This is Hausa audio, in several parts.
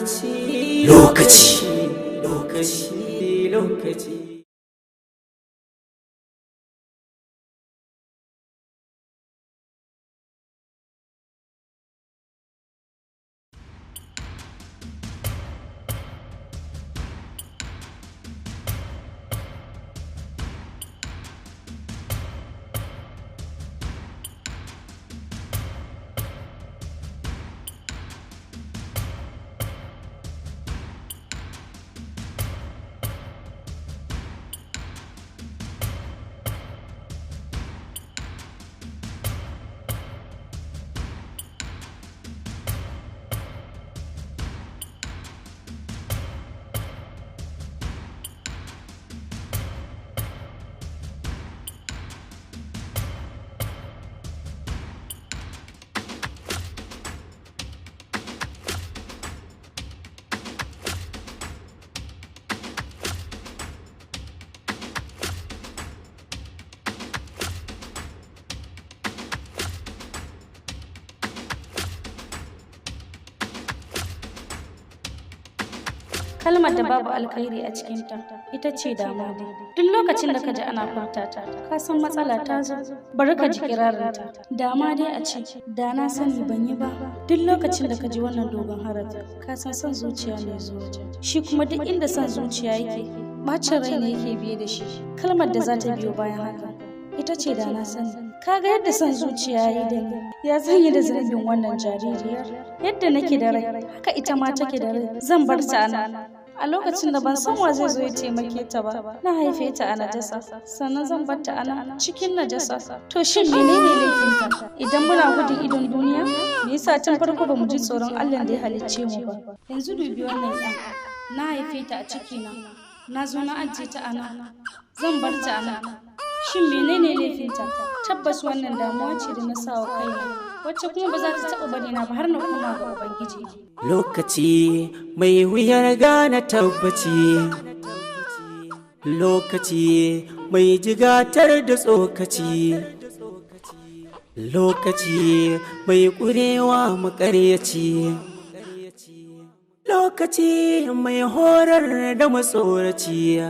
lokaci. Kalmar da babu alkhairi a cikinta ita ce dama dai. Duk lokacin da ka ji ana furta ta, ka san matsala ta zo. Bari ka ji kirarinta. Dama dai a ce, da na sani ban yi ba. Duk lokacin da ka ji wannan dogon harafi, ka san son zuciya ne zuwa. Shi kuma duk inda son zuciya yake, bacin rai ne yake biye da shi. Kalmar da za ta biyo bayan haka, ita ce da na sani. Ka ga yadda son zuciya ya yi da ni, ya zan yi da zunubin wannan jaririyar. Yadda nake da rai, haka ita ma take da rai. Zan bar ta nan. A lokacin da ban san wa zai zo ya taimake ta ba, na haife ta a najasa, sannan zan bar ta a nan cikin najasa. To shin menene laifinta? Idan muna gudun idon duniya, me yasa tun farko ba mu ji tsoron Allah da ya halicce mu ba? Yanzu dubi wannan ɗan, na haife ta a cikina, na zo na ajiye ta a nan, zan bar ta a nan. Shin menene laifinta? Tabbas wannan damuwa ce da na sa wa kaina, wacce kuma ba za ta taɓa bari na ba har na koma ga Ubangiji. Lokaci mai wuyar gane tabbaci, lokaci mai jigatar da tsokaci, lokaci mai ƙurewa maƙaryaci, lokaci mai horar da matsoraci.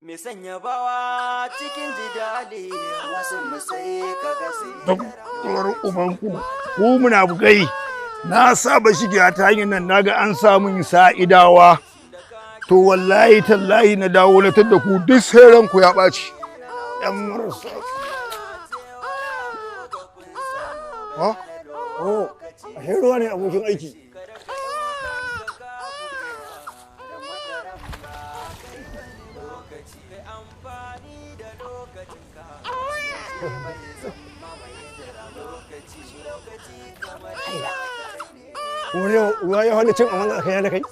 Me sanya bawa cikin jidali wasu musai kaga sai doktor ubanku ku muna bugai na saba shiga ta hanyar nan naga an samu sa'idawa to wallahi tallahi na dawo na tada ku duk sai ranku ya ɓaci yan marasa a ruwa ne abokin aiki Wa ya hana cin amana kai da kai?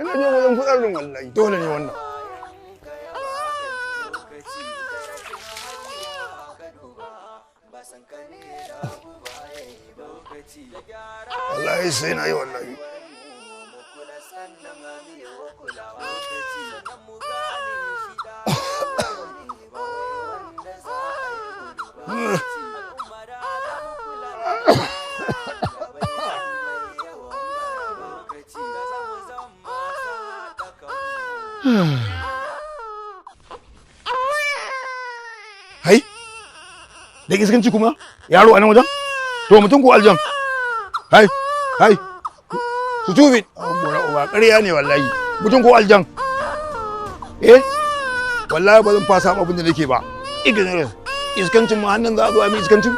Ina je wajen fitsarin wallahi dole ne wannan. Wallahi sai na yi wallahi. Hai, da iskanci kuma yaro a nan wajen? To mutum ko aljan? Hai, su tubi, ba ƙarya ne wallahi, mutum ko aljan? Wallahi ba zan fasa abin da nake ba, ignorance, iskancin ma hannun za a zo a mai iskancin?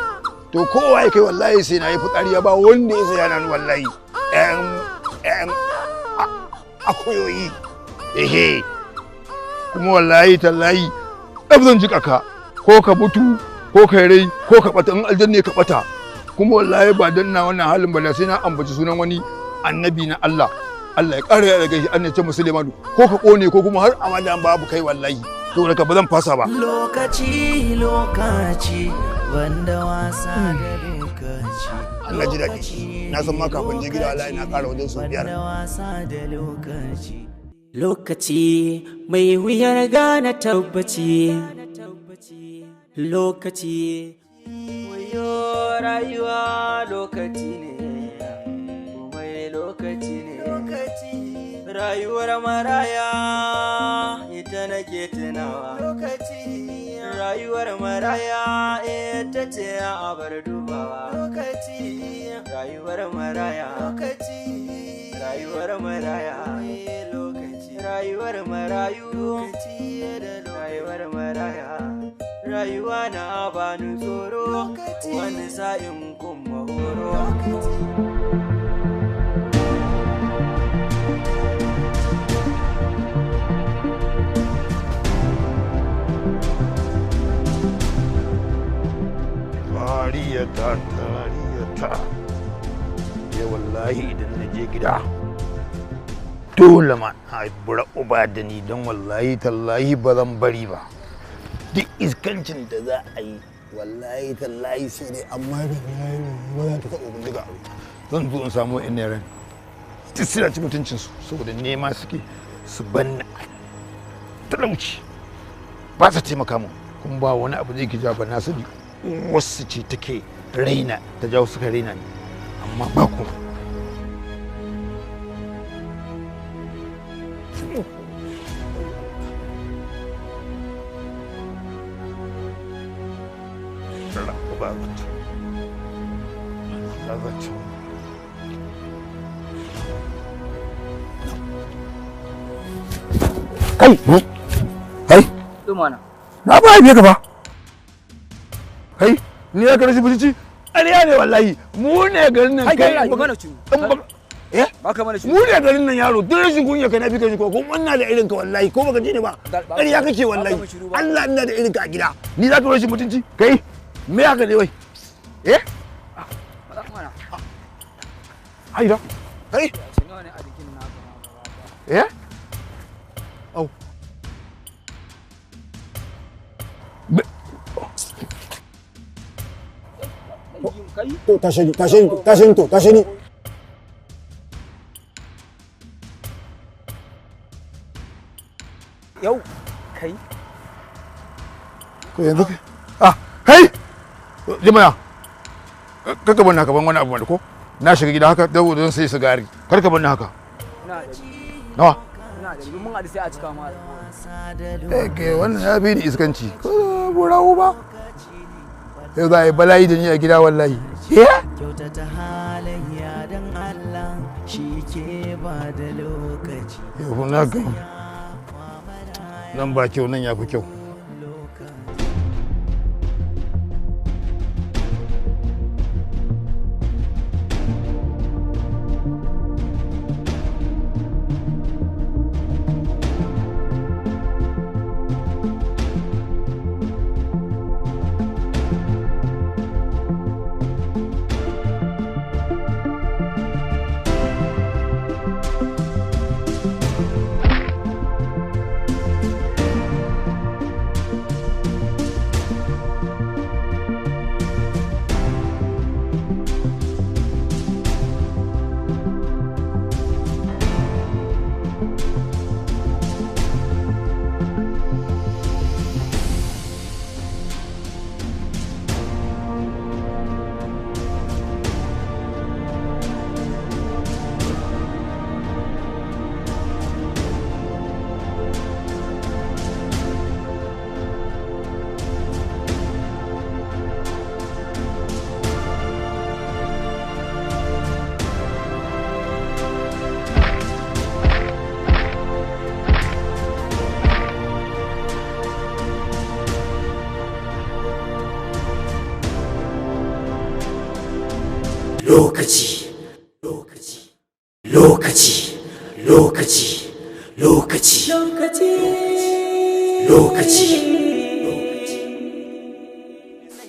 To kowa ya kai wallahi sai na yi fitsari ya ba wanda ya saya nan wallahi, akuyoyi, kuma wallahi tallahi ɗab zan jiƙa ka ko ka mutu ko ka rai ko ka ɓata in aljanne ka ɓata kuma wallahi ba dan na wannan halin bala sai na ambaci sunan wani annabi na Allah ya ƙara ya daga shi annabi Musulmanu ko ka ƙone ko kuma har amadan babu kai wallahi to daga ba zan fasa ba lokaci wanda wasa da lokaci Allah ji daɗi na san ma kafin je gida wallahi na ƙara wajen sau 5 lokaci mai wuyar gane tabbaci lokaci wayo rayuwa lokaci ne rayuwar maraya ita nake tunawa lokaci rayuwar maraya ita ce a bar dubawa lokaci rayuwar maraya lokaci rayuwar maraya lokaci rayuwar marayu lokaci rayuwar maraya rayuwa na bani tsoro wani sa'in kuma horo tariyata ya wallahi idan na je gida dole ma a bura uba da ni don wallahi tallahi ba zan bari ba duk iskancin da za a yi wallahi tallahi sai dai amma da ba za ta taɓa bindiga zan zo in samu in ran duk suna ci mutuncinsu saboda nema suke su banna talauci ba sa taimaka mu kuma ba wani abu zai ki ja ba na sani wasu ce take raina ta jawo suka raina ni amma ba ku kai kai dumana na ba biye ka ba kai ni ya karashi bici ariya ne wallahi mu ne garin nan kai magana ci eh baka mana shi mu ne garin nan yaro duk rashin kunya kai na bi kai ko wannan da irin ka wallahi ko baka ji ni ba ariya kake wallahi Allah ina da irin ka a gida ni za ka rashin mutunci kai me haka ne wai eh haida kai eh au to tashi ni yau kai ko yanzu kai jimaya kaka ban haka ban wani abu ko na shiga gida haka dawo don sai sigari kar ka ban haka nawa ina da mun hadu sai a cika ma ke wannan ya fi ni iskanci ko burawo ba yau za a yi bala'i da ni a gida wallahi kyautata halayya don Allah shi ke ba da lokaci yau na gani nan ba kyau nan ya fi kyau lokaci lokaci lokaci lokaci lokaci lokaci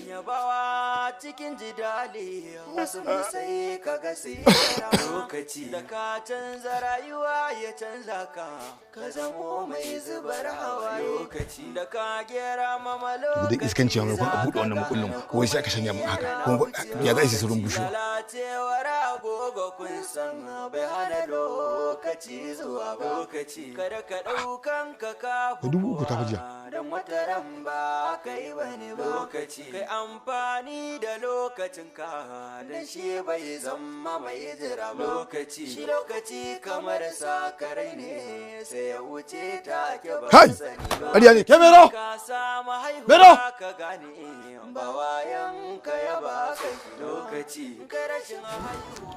yabawa cikin jidali wasu sai kaga sai lokaci da ka canza rayuwa ya canza ka ka zamo mai zubar hawa lokaci da ka gera mama lokaci da iskanci mai kun abu da wannan makullin wai sai aka shanya mun haka kuma ya zai sai surun bushu agogo kun san bai hana lokaci zuwa ba. Lokaci kada ka ɗaukan ka ka dan wata ran ba kai bane ba. Lokaci kai amfani da lokacin ka dan shi bai zama mai jira ba. Lokaci shi lokaci kamar sakarai ne sai ya wuce ta ke ba sani ba. Ariya ne, ke Mero! Ka samu haihuwa ka gane ba wayan ka ya ba kai lokaci ka rashin haihuwa.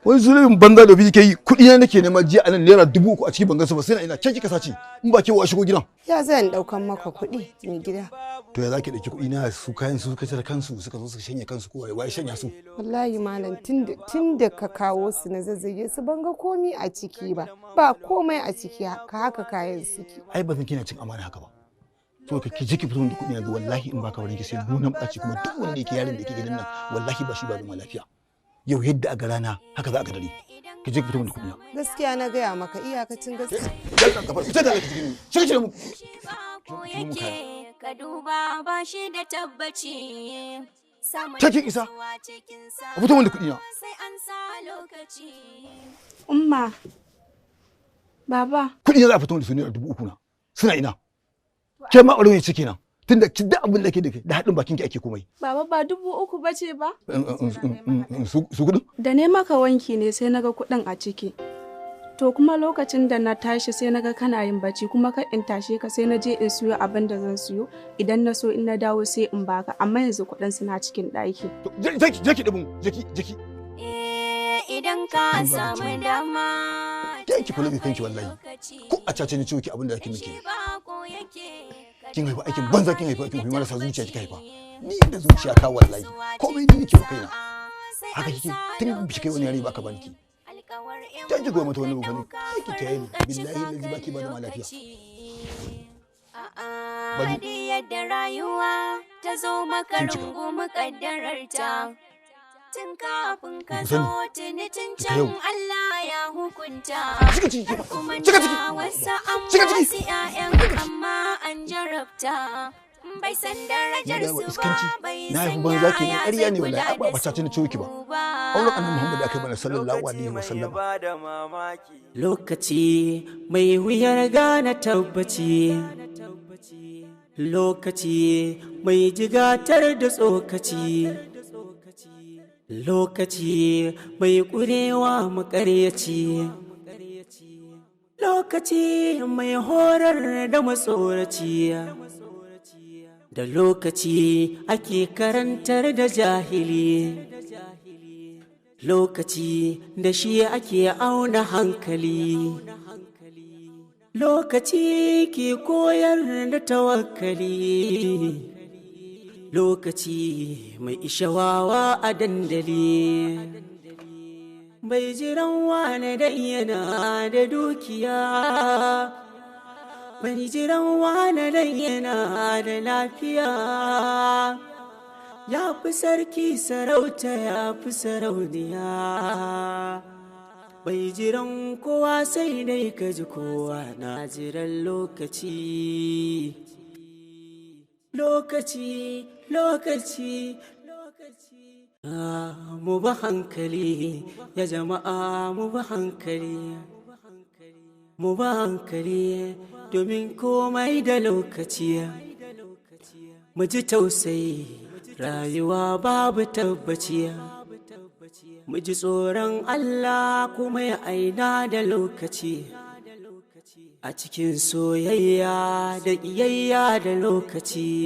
Wani zulubin banza da ke yi kuɗi na nake nema jiya anan naira 3000 a cikin bangansa ba sai na ina can kika sace in ba ke wa shigo gidan. Ya zan daukan maka kuɗi mai gida. To ya zaki dauki kuɗi na su kayan su suka cire kansu suka zo su shanye kansu ko wai shanya su. Wallahi malam tunda ka kawo su na zazzage su ban ga komai a ciki ba. Ba komai a ciki haka kayan suke. Ai ba zan kina cin amana haka ba. To ka ki ki fito da kuɗi yanzu wallahi in baka wurin ki sai dunan ɓaci kuma duk wanda yake yaron da yake gidan nan wallahi ba shi ba zama lafiya. Yau yadda a rana haka za a ga dare. Ki je ki fito da kuɗi na. Gaskiya na gaya maka iyakacin gaskiya. Dan kafar fita da cikin shi mu. Ka duba ba shi da tabbaci. Cikin isa. A fito da kuɗi na. Sai an sa lokaci. Umma. Baba. Kuɗi na za a fito da su naira 3000 na. Suna ina. Ke ma ɓaro ne ciki nan. Tunda duk abin da ke da haɗin bakin ki ake komai. Baba ba 3000 bace ba? Su kuɗin? Da ne maka wanki ne sai naga kuɗin a ciki. To kuma lokacin da na tashi sai naga kana yin bacci kuma ka in tashe ka sai na je in siyo abin da zan siyo idan na so in na dawo sai in baka amma yanzu kuɗin suna cikin ɗaki. Jeki ɗibin jeki. Idan ka samu dama. Ki kula da kanki wallahi. Ko a cace ni ciwo ki abin da ake miki. Kin haifa aikin banza kin haifa aikin marasa zuciya kika haifa. Ni da zuciya ta wallahi. Komai ni nake kaina. Haka kike tun biki kai wani yare ba ka banki. Ta ji goma ta wani bukani. Ki ta yi billahi lazi baki ba da ma lafiya. Bari yadda rayuwa ta zo maka rungumu kaddararta. Tun kafin ka zo tuni tun can Allah ya hukunta. Kuma na wasu an wasu 'ya'yan amma an jarabta. Bai san darajar su ba bai san ya zai kula da su ba. Auren annabi Muhammad aka bana sallallahu alaihi wasallam. Lokaci mai wuyar gane tabbaci. Lokaci mai jigatar da tsokaci. Lokaci mai ƙurewa maƙaryaci. Lokaci mai horar da matsoraci. Da lokaci ake karantar da jahili. Lokaci da shi ake auna hankali. Lokaci ke koyar da tawakkali. Lokaci mai ishawawa a dandali. Bai jiran wane dan yana da dukiya. Bai jiran wane dan yana da lafiya. Ya fi sarki sarauta ya fi sarauniya. Bai jiran kowa sai dai ka ji kowa na jiran lokaci. Lokaci, lokaci, mu ba hankali, ya jama'a mu ba hankali. Mu ba hankali domin komai da lokaci. Mu ji tausayi, rayuwa babu tabbaci. Mu ji tsoron Allah kuma ya aina da lokaci. A cikin soyayya da ƙiyayya da lokaci.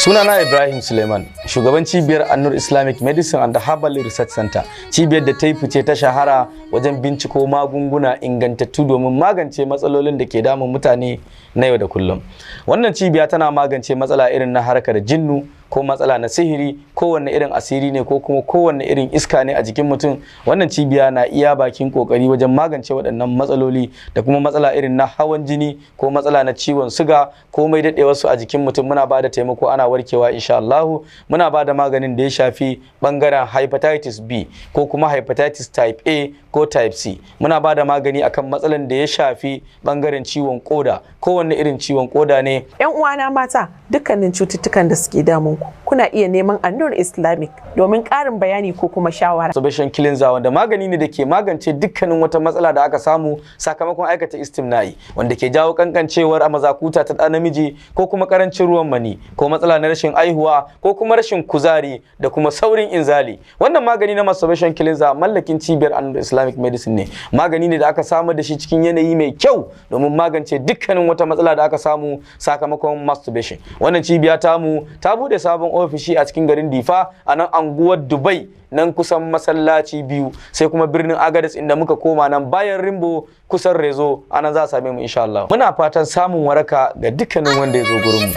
Sunana Ibrahim Suleiman, shugaban cibiyar Annur Islamic Medicine and Herbal Research Center, cibiyar da ta yi fice ta shahara wajen binciko magunguna ingantattu domin magance matsalolin da ke damun mutane na yau da kullum. Wannan cibiya tana magance matsala irin na harkar jinnu ko matsala na sihiri, kowanne irin asiri ne ko kuma kowanne irin iska ne a jikin mutum. Wannan cibiya na iya bakin kokari wajen magance waɗannan matsaloli da kuma matsala irin na hawan jini ko matsala na ciwon suga ko mai daɗewar su a jikin mutum. Muna ba da taimako, ana warkewa insha Allah. Muna ba da maganin da ya shafi bangaren hepatitis B ko kuma hepatitis type A ko type C. Muna ba da magani akan matsalan da ya shafi bangaren ciwon koda, kowanne irin ciwon koda ne. Yan uwana mata, dukkanin cututtukan da suke damun ku, kuna iya neman Annur Islamic domin ƙarin bayani ko kuma shawara. Masturbation cleanser wanda magani ne da ke magance dukkanin wata matsala da aka samu sakamakon aikata istimna'i, wanda ke jawo kankancewar mazakuta ta ɗan namiji ko kuma karancin ruwan mani ko matsala na rashin aihuwa ko kuma rashin kuzari da kuma saurin inzali. Wannan magani na masturbation cleanser mallakin cibiyar Annur Islamic Medicine ne. Magani ne da aka samar da shi cikin yanayi mai kyau domin magance dukkanin wata matsala da aka samu sakamakon masturbation. Wannan cibiya tamu ta bude sabon ofishi a cikin garin Difa a nan anguwar Dubai, nan kusan masallaci biyu, sai kuma birnin Agadez inda muka koma nan bayan Rimbo kusan Rezo, anan za a same mu insha Allah. Muna fatan samun waraka ga dukkanin wanda ya zo gurin mu.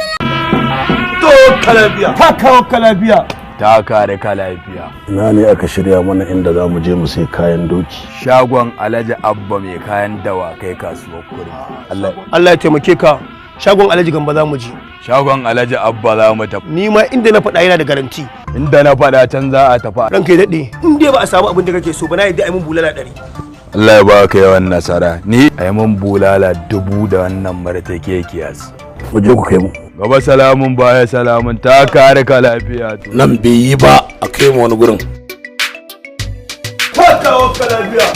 To kalabiya, ta kawo kalabiya. Ta kare ka lafiya. Ina ne aka shirya mana inda za mu je mu sai kayan doki? Shagon Alhaji Abba mai kayan dawakai kasuwar Kurmi. Allah ya taimake ka. Shagon Alhaji Gamba za mu je. Shagon Alhaji Abba za mu tafi. Ni ma inda na faɗa yana da garanti. Inda na faɗa can za a tafi. Ranka ya daɗe. In dai ba a samu abin da kake so ba, na yadda a yi mun bulala 100. Allah ya ba ka yawan nasara. Ni a yi mun bulala 1000 da wannan marta ke kiyasi. Mu je ku kai mu. Gaba salamun baya salamun, ta kare ka lafiya. Nan bai yi ba, a kai mu wani gurin. Ta kawo ka lafiya.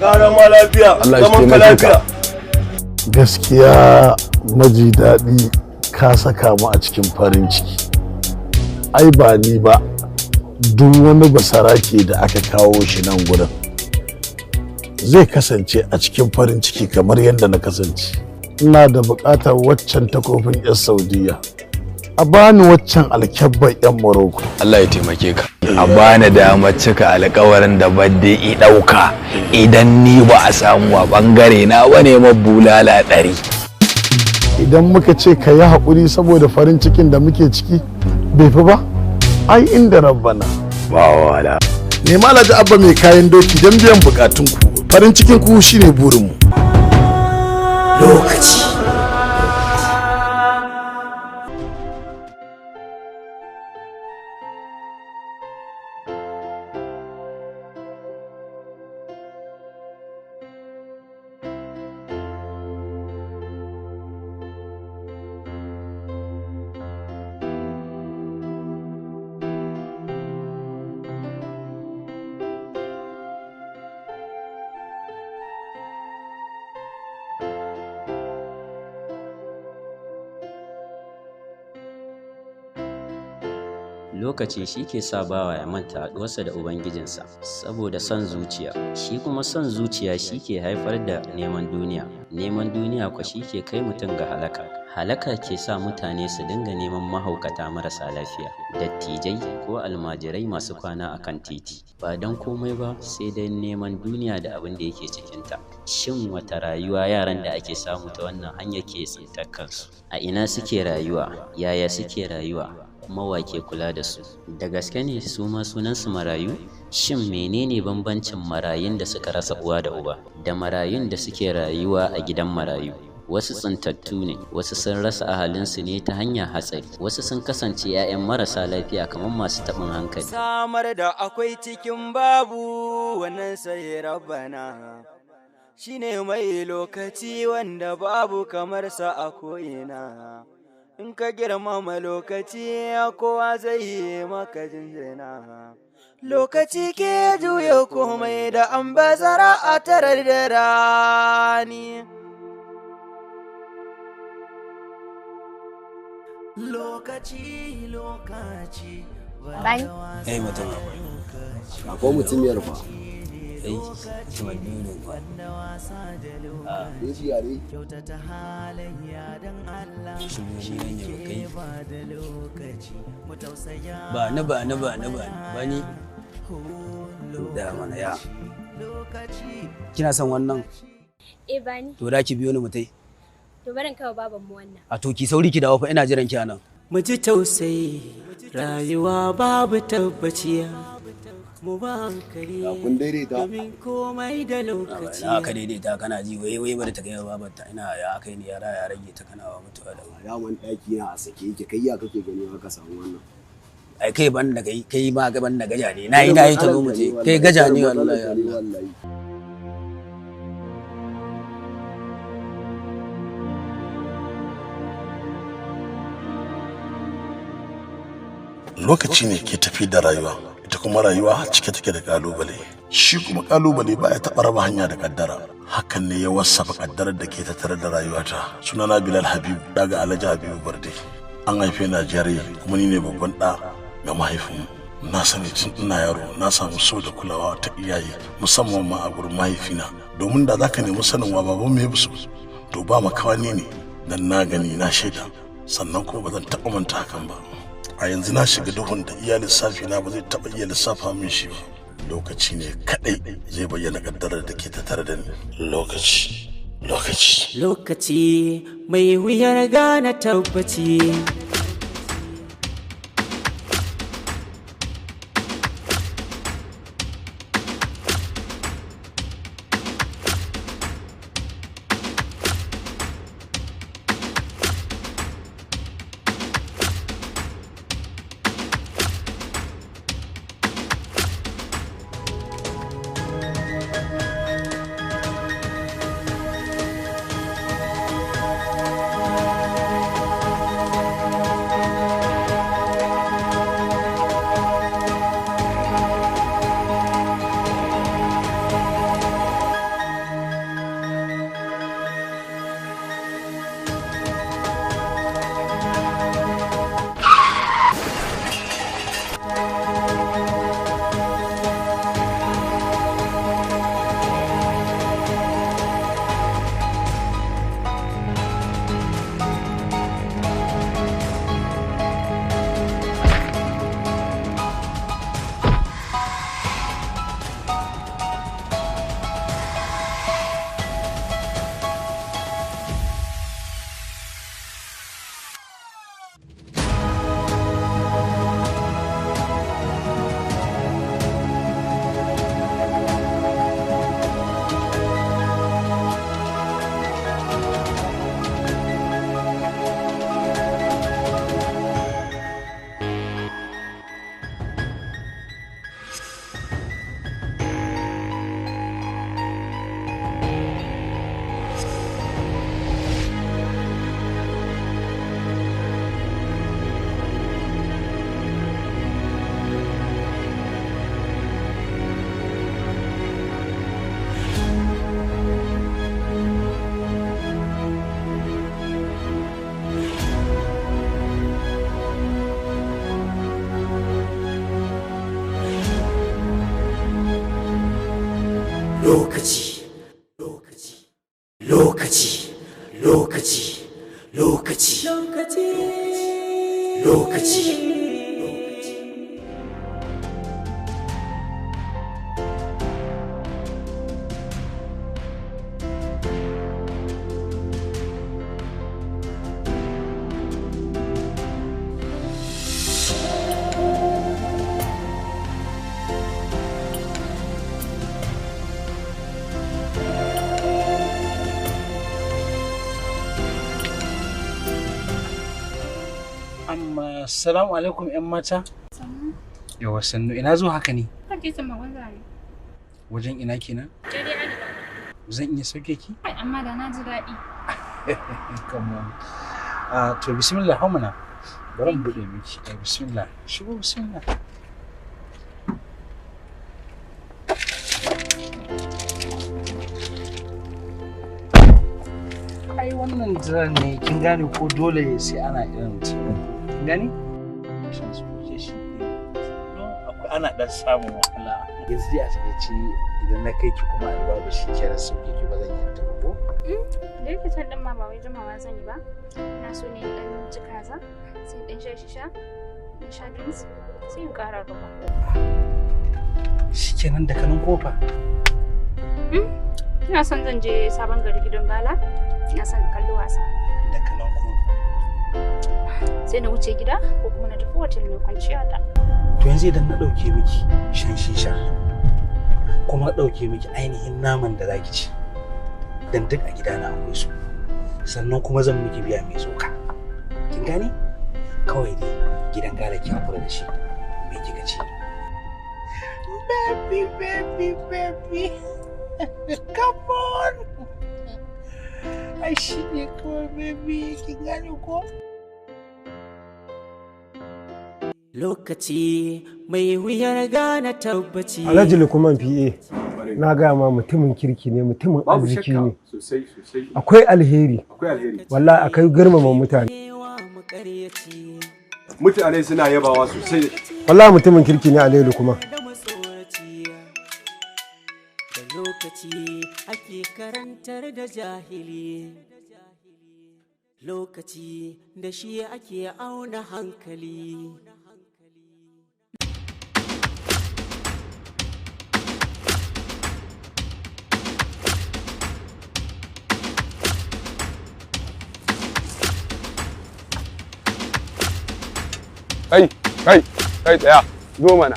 Ƙara ma lafiya, zaman ka lafiya. Gaskiya maji daɗi ka saka mu a cikin farin ciki. Ai ba ni ba, duk wani basarake da aka kawo shi nan gurin zai kasance a cikin farin ciki kamar yadda na kasance. Ina da buƙatar waccan takofin 'yan Saudiya, a bani waccan alkyabban 'yan Morocco. Allah ya taimake ka. A bani damar cika alƙawarin da badde i ɗauka idan ni ba a samu a ɓangare na wane bulala 100. Idan muka ce ka yi haƙuri saboda farin cikin da muke ciki, bai fi ba? Ai inda rabbana. Ba wala. Nema Alhaji Abba mai kayan doki don biyan bukatunku. Farin cikin ku shine burinmu. Lokaci. Lokaci shi ke sa bawa ya manta haɗuwarsa da Ubangijinsa saboda son zuciya, shi kuma son zuciya shi ke haifar da neman duniya, neman duniya kwa shi ke kai mutum ga halaka. Halaka ke sa mutane su dinga neman mahaukata marasa lafiya, dattijai ko almajirai masu kwana a kan titi, ba don komai ba sai dai neman duniya da abin da yake cikinta. Shin wata rayuwa yaran da ake samu ta wannan hanya ke tsintar kansu? A ina suke rayuwa? Yaya suke rayuwa? Kuma wa ke kula da su? Da gaske ne su ma sunansu marayu? Shin menene bambancin marayun da suka rasa uwa da uba da marayun da suke rayuwa a gidan marayu? Wasu tsintattu ne, wasu sun rasa ahalinsu ne ta hanyar hatsari, wasu sun kasance 'ya'yan marasa lafiya kamar masu taɓin hankali. Samar da akwai cikin babu, wannan sai rabbana. Shine mai lokaci wanda babu kamar sa a ko'ina. In ka girmama lokaci kowa zai yi maka jinjina. Lokaci ke juya komai da an bazara a tarar da rani. Lokaci Bani. Mutum akwai. Akwai mutumiyar fa. Kuma biyu ne fa. Shi yare. Shi ne ne kai. Ba ni. Da mana ya. Kina son wannan? Bani. To da ki biyo ni mutai. To barin kawo baban mu wannan. A to ki sauri ki dawo fa ina jiran ki anan. Mu ji tausayi rayuwa babu tabbaciya. Mu ba hankali domin komai da lokaci. Aka daidaita kana ji wai bari ta gaya babarta ina ya kai ni yara ya rage ta kana wa mutuwa da daman daki na a sake yake kai ya kake gani ka samu wannan. Ai kai ban da kai ma gaban da gaja ne nayi ta zo mu je kai gaja ne wallahi. Lokaci ne ke tafi da rayuwa, ita kuma rayuwa cike take da kalubale. Shi kuma kalubale ba ya taɓa raba hanya da kaddara. Hakan ne ya wasafa kaddarar da ke tattare da rayuwata. Sunana Bilal Habibu daga Alhaji Habibu Barde. An haife ni a Jare kuma ni ne babban ɗa ga mahaifinmu. Na sani tun ina yaro na samu so da kulawa ta iyaye musamman ma a gurin mahaifina. Domin da zaka nemi sanin wa baban mu ya busu to ba makawa ne dan na gani na shaida sannan kuma ba zan taɓa manta hakan ba. A yanzu na shiga duhun da iya lissafi na ba zai taɓa iya lissafa min shi ba. Lokaci ne kaɗai zai bayyana kaddarar da ke tattare da ni. Lokaci mai wuyar gane tabbaci. Lokaci. Assalamu alaikum ƴan mata. Yawa sannu ina zo haka ne? Kaje sama wanda ne. Wajen ina kenan? Jere Ali. Zan iya sauke ki? Amma da na ji daɗi. Come on. To bismillah hau mana. Bari mu bude miki. Bismillah. Shigo bismillah. Ai wannan jiran ne kin gane ko dole sai ana irin gani? ana dan samun wahala. Yanzu dai a takaice idan na kai ki kuma babu shi kenan sauke ki ba zan yi ta ko? Da yake can din ma ba wai jimawa zan yi ba. Ina so ne dan ci kaza, sai dan sha in sha drinks, sai in ƙara ruwa. Shikenan da kanin kofa. Ina son zan je sabon gari gidan Bala. Ina son kallo wasa. Da kanin kofa. Sai na wuce gida ko kuma na tafi hotel mai kwanciya ta. To yanzu idan na ɗauke miki shan shisha kuma ɗauke miki ainihin naman da zaki ci dan duk a gidana akwai su sannan kuma zan miki biya mai tsoka kin gane kawai dai gidan Gala ki hakura da shi me kika ci baby come on ai shi ne kawai baby kin gane ko lokaci mai wuyar gane tabbaci. Alhaji Lukman PA na gaya ma mutumin kirki ne mutumin arziki ne. Akwai alheri. Wallahi akai girmama mutane. Mutane suna yabawa sosai. Wallahi mutumin kirki ne Alhaji Lukman. Da lokaci ake karantar da jahili. Lokaci da shi ake auna hankali. Kai, tsaya, zo mana.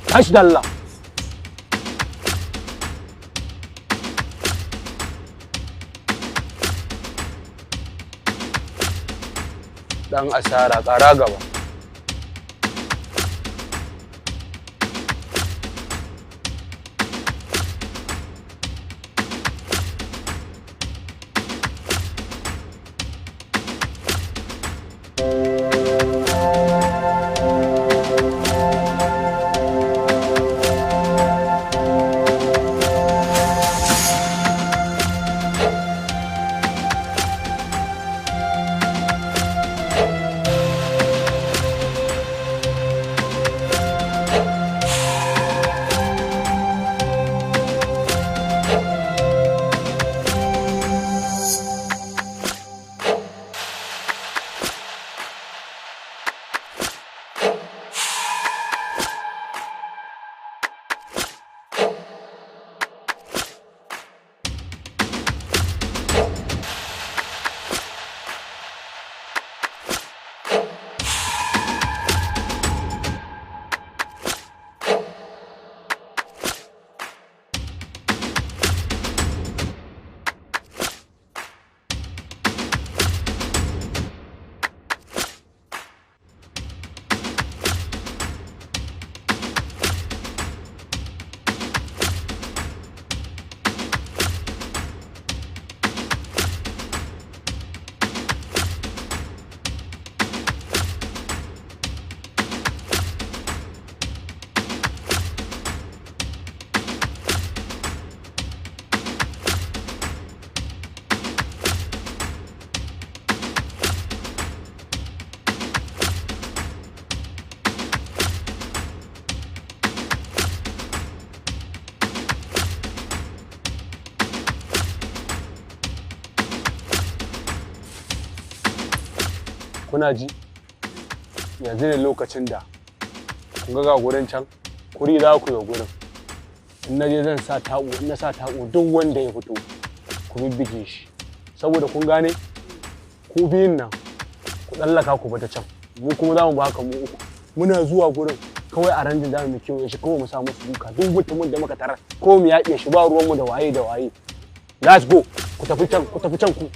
Tashi dalla. Dan asara, ƙara gaba. Kuna ji yanzu ne lokacin da kun ga gurin can kuri za ku yi gurin in na je zan sa taɓo in na sa taɓo duk wanda ya fito ku bibbige shi saboda kun gane ku biyun nan ku tsallaka ku bata can mu kuma za mu ba haka mu uku muna zuwa gurin kawai a ranjin zamu kiwo shi kawai mu sa musu duka duk mutumin da muka tarar ko mu yaƙe shi ba ruwanmu da waye da waye let's go ku tafi can ku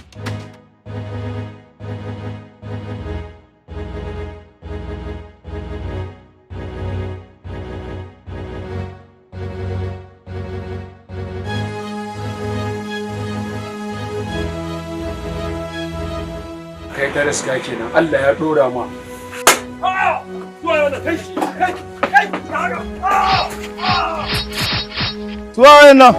kai ta riska kenan Allah ya dora ma Tuwa wannan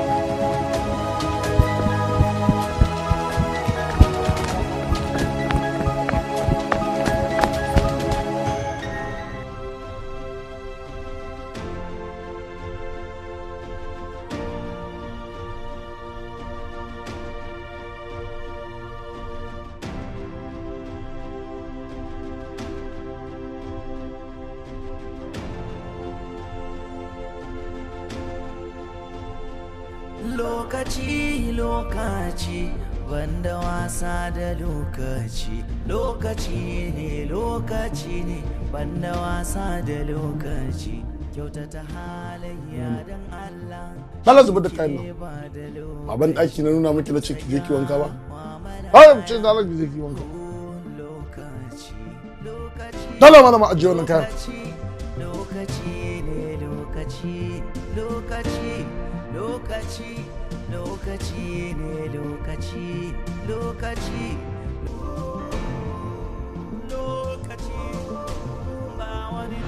lokaci lokaci banda wasa da lokaci lokaci ne banda wasa da lokaci kyautata halayya dan Allah. Bala zubar da kayan nan. Baban ɗaki na nuna miki na ce ki je ki wanka ba. Har ce da Allah ki je ki wanka. Dala mana ma ajiye wannan kayan. Lokaci ne lokaci lokaci lokaci lokaci ne lokaci lokaci lokaci ba wani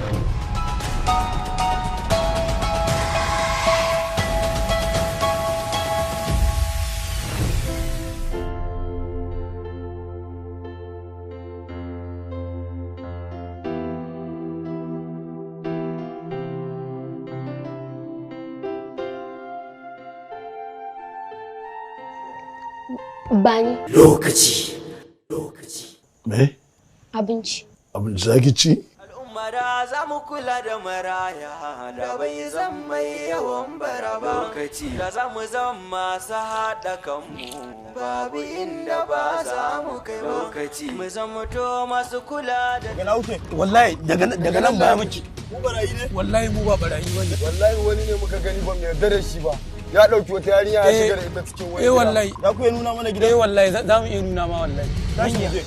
Bani. Lokaci. Me? Abinci. Abinci zaki ci? Al'ummara za mu kula da maraya da bai zan mai yawan bara ba. Lokaci da za mu zama masu haɗa kanmu babu inda ba za mu kai lokaci. Mu zama to masu kula da. Gana uke. Wallahi daga nan baya miki. Mu barayi ne? Wallahi mu ba barayi bane. Wallahi wani ne muka gani ba mu yarda da shi ba. Ya dauki wata yarinya ya shiga da ita cikin wani gida. Wallahi. Za ku iya nuna mana gida? Wallahi za mu iya nuna ma wallahi. Tashi je.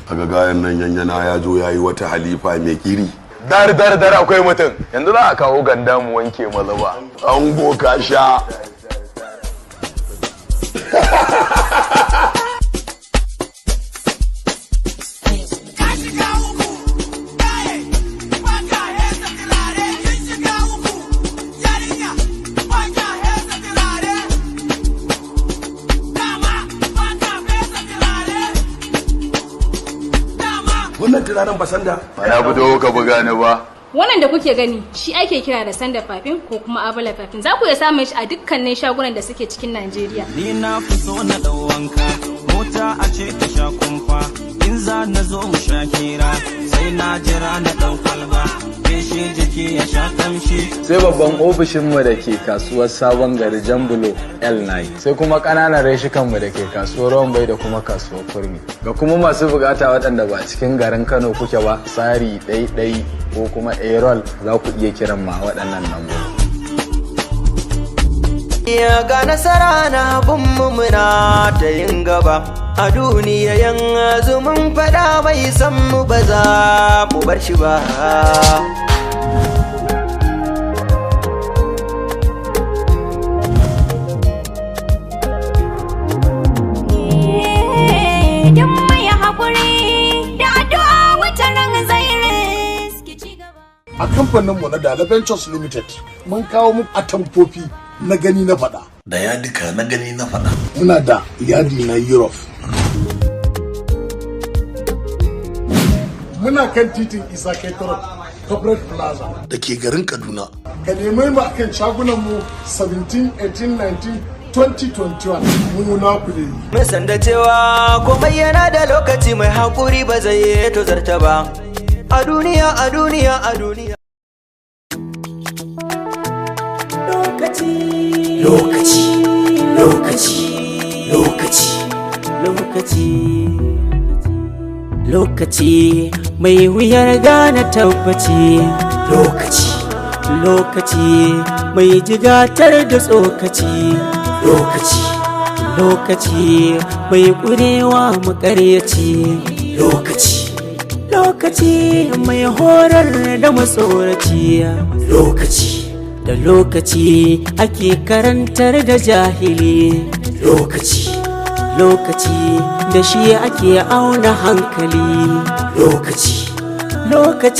Aga gayan nan yanyana ya zo ya yi wata halifa mai kiri. Dar akwai mutum. Yanzu za a kawo ganda mu wanke malaba. An goka sha. Wannan turaren ba sanda? Ba na fito ka buga ni ba. Wannan da kuke gani shi ake kira da sanda fafin ko kuma abala fafin. Za ku iya samun shi a dukkanin shagunan da suke cikin Najeriya. Ni na fi so na dau wanka, mota a ce ta sha kumfa, in za na zo mu sha hira, sai na jira na dau kwalba, feshe jiki ya sha kamshi. Sai babban ofishinmu da ke kasuwar Sabon Gari Jambulo L9, sai kuma ƙananan reshikanmu da ke kasuwar Rombai da kuma kasuwar Kurmi. Ga kuma masu bukata waɗanda ba cikin garin Kano kuke ba, tsari ɗai ko kuma Aerol za ku iya kiran ma waɗannan lambobi. Ya ga nasara na bin muna ta yin gaba a duniya yanzu mun fada bai san mu ba za mu bar shi ba. Idan mai haƙuri da addu'a wata ran zai riski ci gaba. A kamfaninmu na Dala Ventures Limited mun kawo muku atamfofi na gani na faɗa. Da yadika na gani na faɗa. Muna da yadi na Europe. Muna kan titin Isa Ketoro, Corporate Plaza da ke garin Kaduna. Ka nemi mu akan shagunanmu 17, 18, 19, 2021 mu na ku ne. Mun san da cewa komai yana da lokaci mai haƙuri ba zai tozarta ba. A duniya. lokaci lokaci lokaci lokaci lokaci lokaci mai wuyar gane tabbaci lokaci lokaci mai jigatar da tsokaci lokaci lokaci mai ƙurewa makaryaci lokaci lokaci mai horar da matsoraci lokaci da lokaci ake karantar da jahili lokaci lokaci da shi ake auna hankali lokaci lokaci